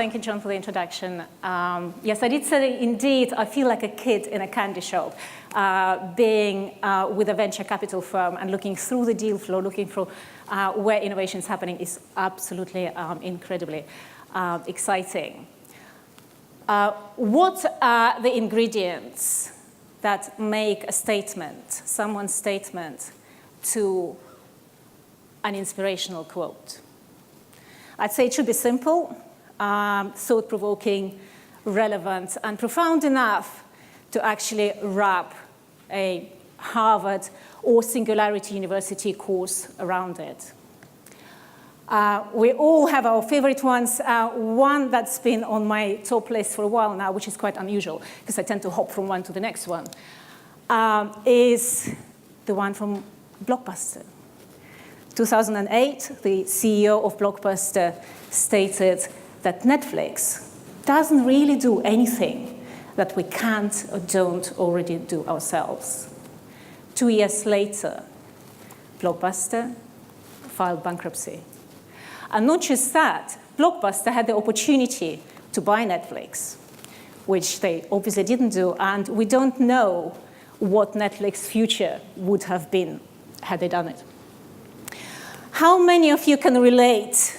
Thank you, John, for the introduction. Yes, I did say, indeed, I feel like a kid in a candy shop, being with a venture capital firm and looking through the deal flow, looking for where innovation is happening is absolutely incredibly exciting. What are the ingredients that make a statement, someone's statement, to an inspirational quote? I'd say it should be simple, thought-provoking, relevant, and profound enough to actually wrap a Harvard or Singularity University course around it. We all have our favorite ones. One that's been on my top list for a while now, which is quite unusual, because I tend to hop from one to the next one, is the one from Blockbuster. 2008, the CEO of Blockbuster stated that Netflix doesn't really do anything that we can't or don't already do ourselves. 2 years later, Blockbuster filed bankruptcy. And not just that, Blockbuster had the opportunity to buy Netflix, which they obviously didn't do, and we don't know what Netflix's future would have been had they done it. How many of you can relate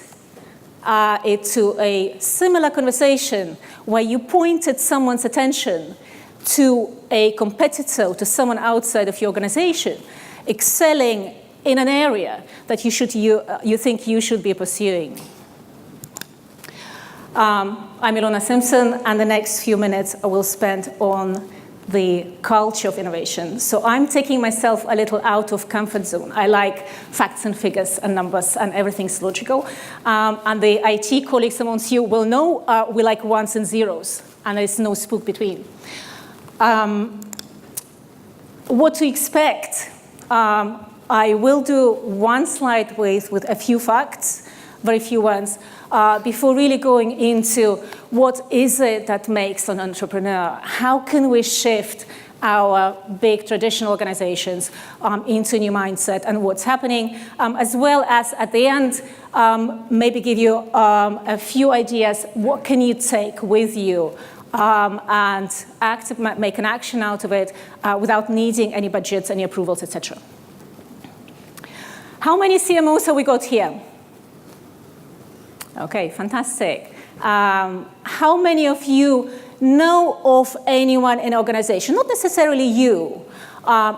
it to a similar conversation where you pointed someone's attention to a competitor, to someone outside of your organization, excelling in an area that you think you should be pursuing? I'm Ilona Simpson, and the next few minutes I will spend on the culture of innovation. So I'm taking myself a little out of comfort zone. I like facts and figures and numbers and everything's logical. And the IT colleagues amongst you will know we like ones and zeros, and there's no spook between. What to expect? I will do one slide with a few facts, very few ones, before really going into what is it that makes an entrepreneur? How can we shift our big traditional organizations into a new mindset and what's happening, as well as at the end, maybe give you a few ideas. What can you take with you and make an action out of it without needing any budgets, any approvals, etc. How many CMOs have we got here? Okay, fantastic. How many of you know of anyone in an organization, not necessarily you,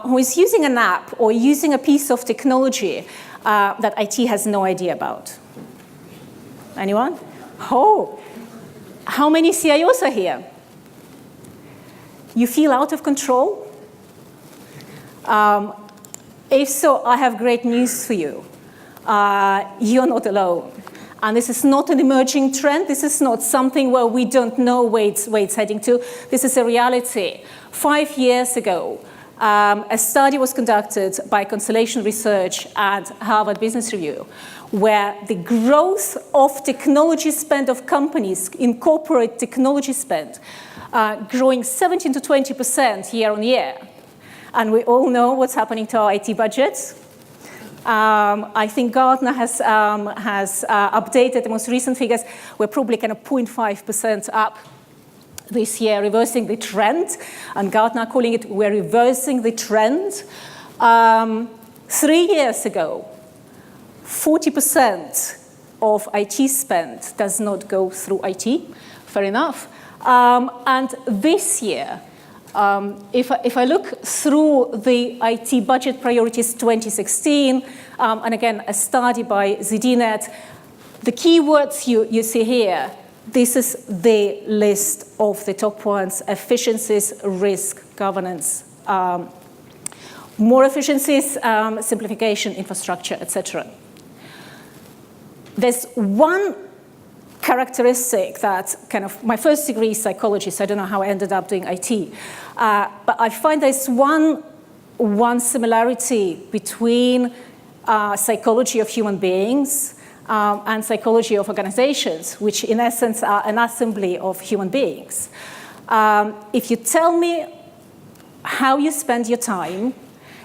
who is using an app or using a piece of technology that IT has no idea about? Anyone? Oh, how many CIOs are here? You feel out of control? If so, I have great news for you. You're not alone. And this is not an emerging trend. This is not something where we don't know where it's heading to. This is a reality. 5 years ago, a study was conducted by Constellation Research and Harvard Business Review, where the growth of technology spend of companies in corporate technology spend growing 17 to 20% year on year. And we all know what's happening to our IT budgets. I think Gartner has updated the most recent figures. We're probably kind of 0.5% up this year, reversing the trend. And Gartner calling it, we're reversing the trend. 3 years ago, 40% of IT spend does not go through IT. Fair enough. And this year, if I look through the IT budget priorities 2016, and again, a study by ZDNet, the keywords you see here, this is the list of the top ones: efficiencies, risk, governance, more efficiencies, simplification, infrastructure, etc. There's one characteristic that kind of, my first degree is psychology, so I don't know how I ended up doing IT. But I find there's one similarity between psychology of human beings and psychology of organizations, which in essence are an assembly of human beings. If you tell me how you spend your time,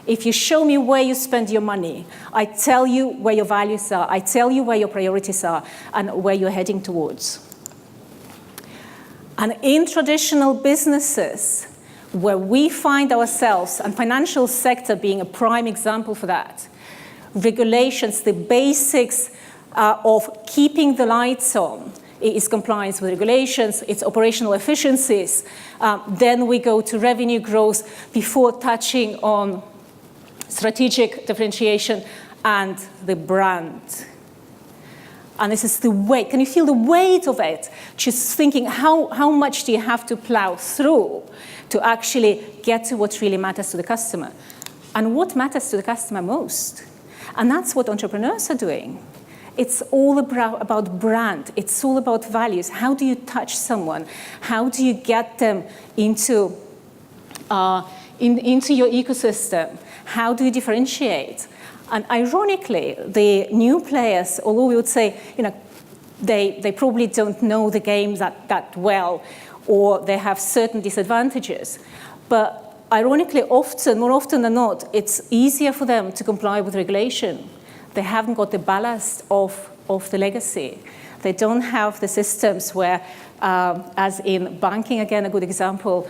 if you show me where you spend your money, I tell you where your values are, I tell you where your priorities are, and where you're heading towards. And in traditional businesses, where we find ourselves, and financial sector being a prime example for that, regulations, the basics of keeping the lights on, is compliance with regulations, it's operational efficiencies. Then we go to revenue growth before touching on strategic differentiation and the brand. And this is the weight. Can you feel the weight of it? Just thinking, how much do you have to plow through to actually get to what really matters to the customer? And what matters to the customer most? And that's what entrepreneurs are doing. It's all about brand. It's all about values. How do you touch someone? How do you get them into your ecosystem? How do you differentiate? And ironically, the new players, although we would say, they probably don't know the game that well, or they have certain disadvantages. But ironically, more often than not, it's easier for them to comply with regulation. They haven't got the ballast of the legacy. They don't have the systems where, as in banking, again, a good example,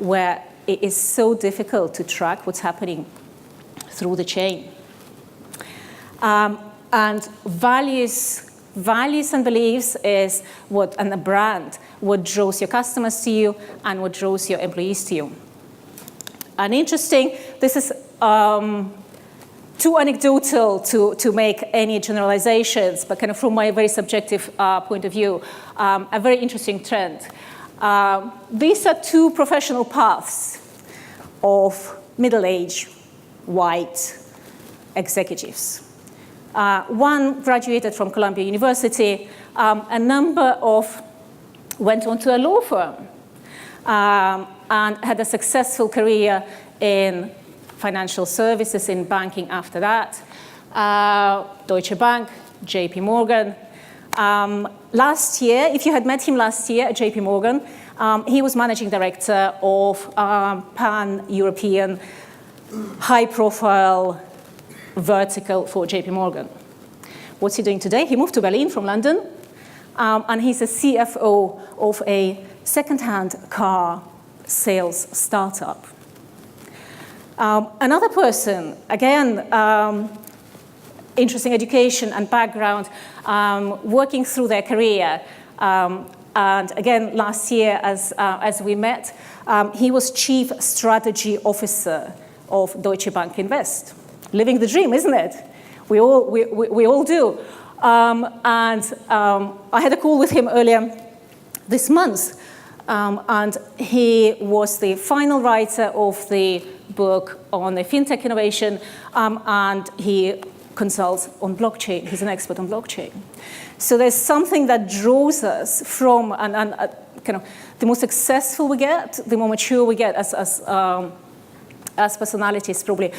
where it is so difficult to track what's happening through the chain. And values and beliefs is and the brand, what draws your customers to you and what draws your employees to you. And interesting, this is too anecdotal to make any generalizations, but kind of from my very subjective point of view, a very interesting trend. These are two professional paths of middle-aged, white executives. One graduated from Columbia University, a number went on to a law firm and had a successful career in financial services, in banking after that. Deutsche Bank, JP Morgan. Last year, if you had met him last year at JP Morgan, he was managing director of pan-European high-profile vertical for JP Morgan. What's he doing today? He moved to Berlin from London, and he's a CFO of a second-hand car sales startup. Another person, again, interesting education and background, working through their career. And again, last year, as we met, he was Chief Strategy Officer of Deutsche Bank Invest. Living the dream, isn't it? We all do. I had a call with him earlier this month, and he was the final writer of the book on the fintech innovation, and he consults on blockchain. He's an expert on blockchain. So there's something that draws us from, and kind of the more successful we get, the more mature we get as personalities, probably,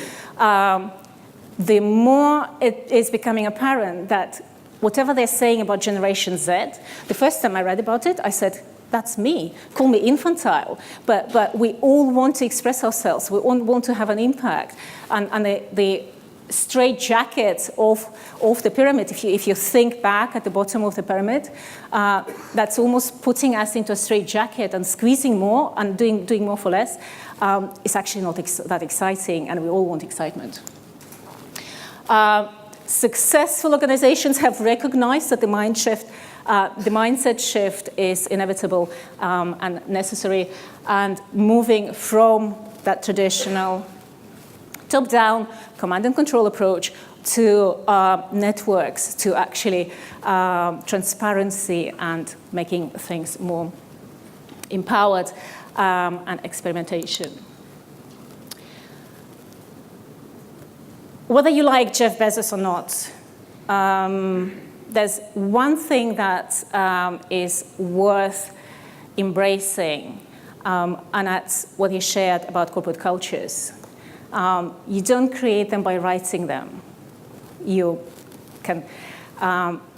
the more it is becoming apparent that whatever they're saying about Generation Z, the first time I read about it, I said, that's me. Call me infantile. But we all want to express ourselves. We all want to have an impact. And the straight jacket of the pyramid, if you think back at the bottom of the pyramid, that's almost putting us into a straight jacket and squeezing more and doing more for less. It's actually not that exciting, and we all want excitement. Successful organizations have recognized that the mindset shift is inevitable and necessary, and moving from that traditional top-down command and control approach to networks, to actually transparency and making things more empowered, and experimentation. Whether you like Jeff Bezos or not, there's one thing that is worth embracing, and that's what he shared about corporate cultures. You don't create them by writing them. You can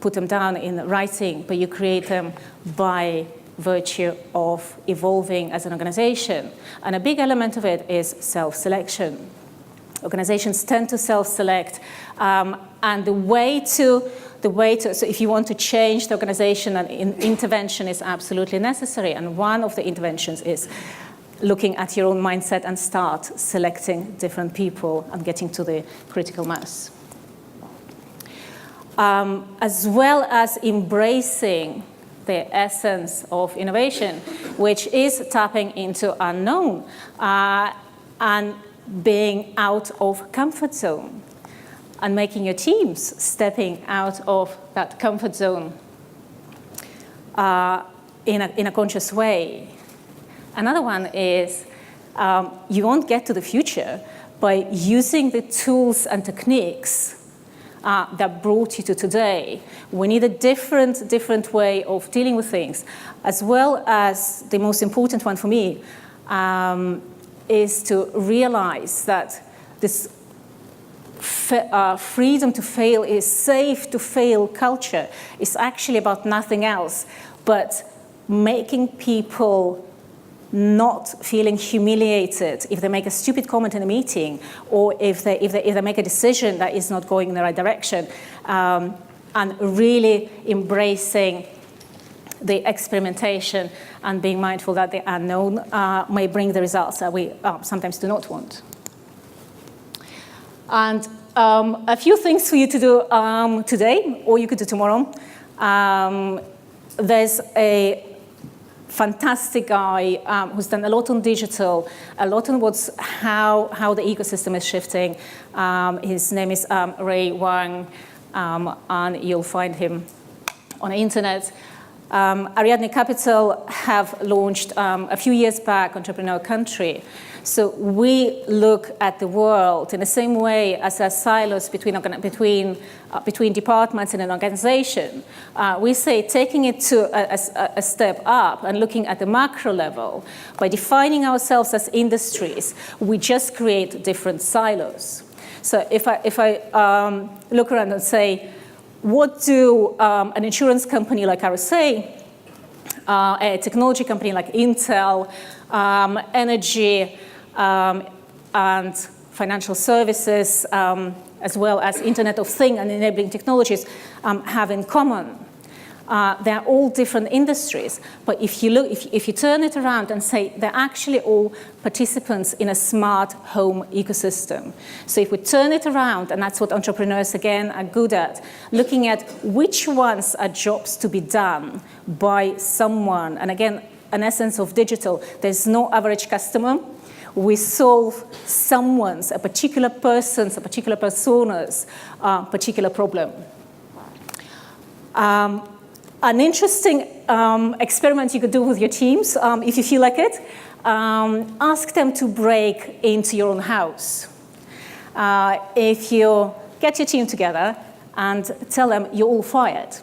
put them down in writing, but you create them by virtue of evolving as an organization. And a big element of it is self-selection. Organizations tend to self-select, and the way to the way to, so if you want to change the organization, an intervention is absolutely necessary. And one of the interventions is looking at your own mindset and start selecting different people and getting to the critical mass. As well as embracing the essence of innovation, which is tapping into unknown and being out of comfort zone and making your teams stepping out of that comfort zone in a conscious way. Another one is you won't get to the future by using the tools and techniques that brought you to today. We need a different way of dealing with things, as well as the most important one for me is to realize that this freedom to fail is safe to fail culture is actually about nothing else but making people not feeling humiliated if they make a stupid comment in a meeting, or if they make a decision that is not going in the right direction, and really embracing the experimentation and being mindful that the unknown may bring the results that we sometimes do not want. And a few things for you to do today, or you could do tomorrow. There's a fantastic guy who's done a lot on digital, a lot on how the ecosystem is shifting. His name is Ray Wang, and you'll find him on the internet. Ariadne Capital have launched a few years back Entrepreneur Country. So we look at the world in the same way as there are silos between departments in an organization. We say taking it to a step up and looking at the macro level. By defining ourselves as industries, we just create different silos. So if I look around and say, what do an insurance company like RSA, a technology company like Intel, energy, and financial services, as well as Internet of Things and enabling technologies have in common? They're all different industries, but if you turn it around and say they're actually all participants in a smart home ecosystem. So if we turn it around, and that's what entrepreneurs again are good at, looking at which ones are jobs to be done by someone, and again, an essence of digital, there's no average customer. We solve someone's, a particular person's, a particular persona's particular problem. An interesting experiment you could do with your teams, if you feel like it, ask them to break into your own house. If you get your team together and tell them you're all fired,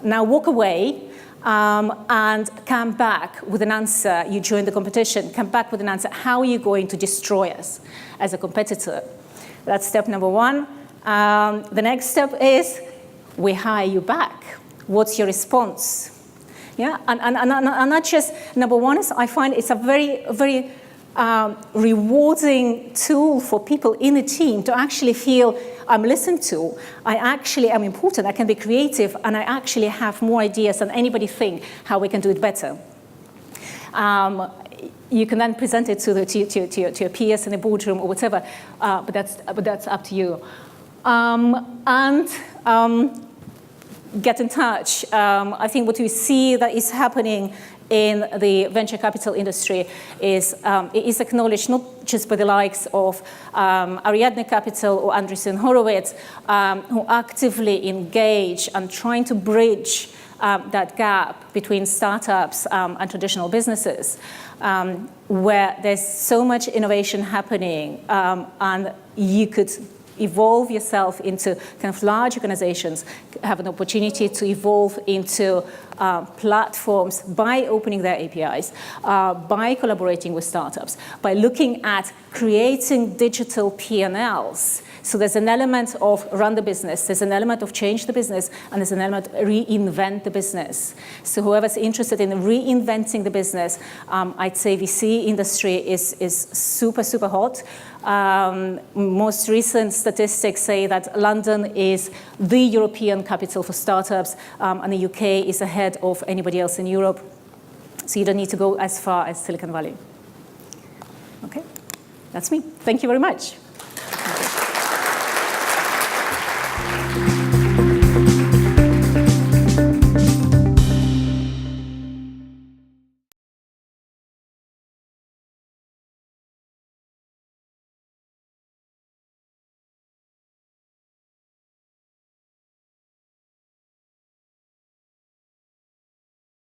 now walk away and come back with an answer. You join the competition, come back with an answer. How are you going to destroy us as a competitor? That's step number one. The next step is we hire you back. What's your response? Yeah, and not just, number one is I find it's a very rewarding tool for people in a team to actually feel I'm listened to, I actually am important, I can be creative, and I actually have more ideas than anybody think how we can do it better. You can then present it to your peers in the boardroom or whatever, but that's up to you. Get in touch. I think what we see that is happening in the venture capital industry is it is acknowledged not just by the likes of Ariadne Capital or Andreessen Horowitz, who actively engage and trying to bridge that gap between startups and traditional businesses, where there's so much innovation happening, and you could evolve yourself into kind of large organizations, have an opportunity to evolve into platforms by opening their APIs, by collaborating with startups, by looking at creating digital P&Ls. So there's an element of run the business, there's an element of change the business, and there's an element of reinvent the business. So whoever's interested in reinventing the business, I'd say VC industry is super hot. Most recent statistics say that London is the European capital for startups, and the UK is ahead of anybody else in Europe. So you don't need to go as far as Silicon Valley. Okay, that's me. Thank you very much.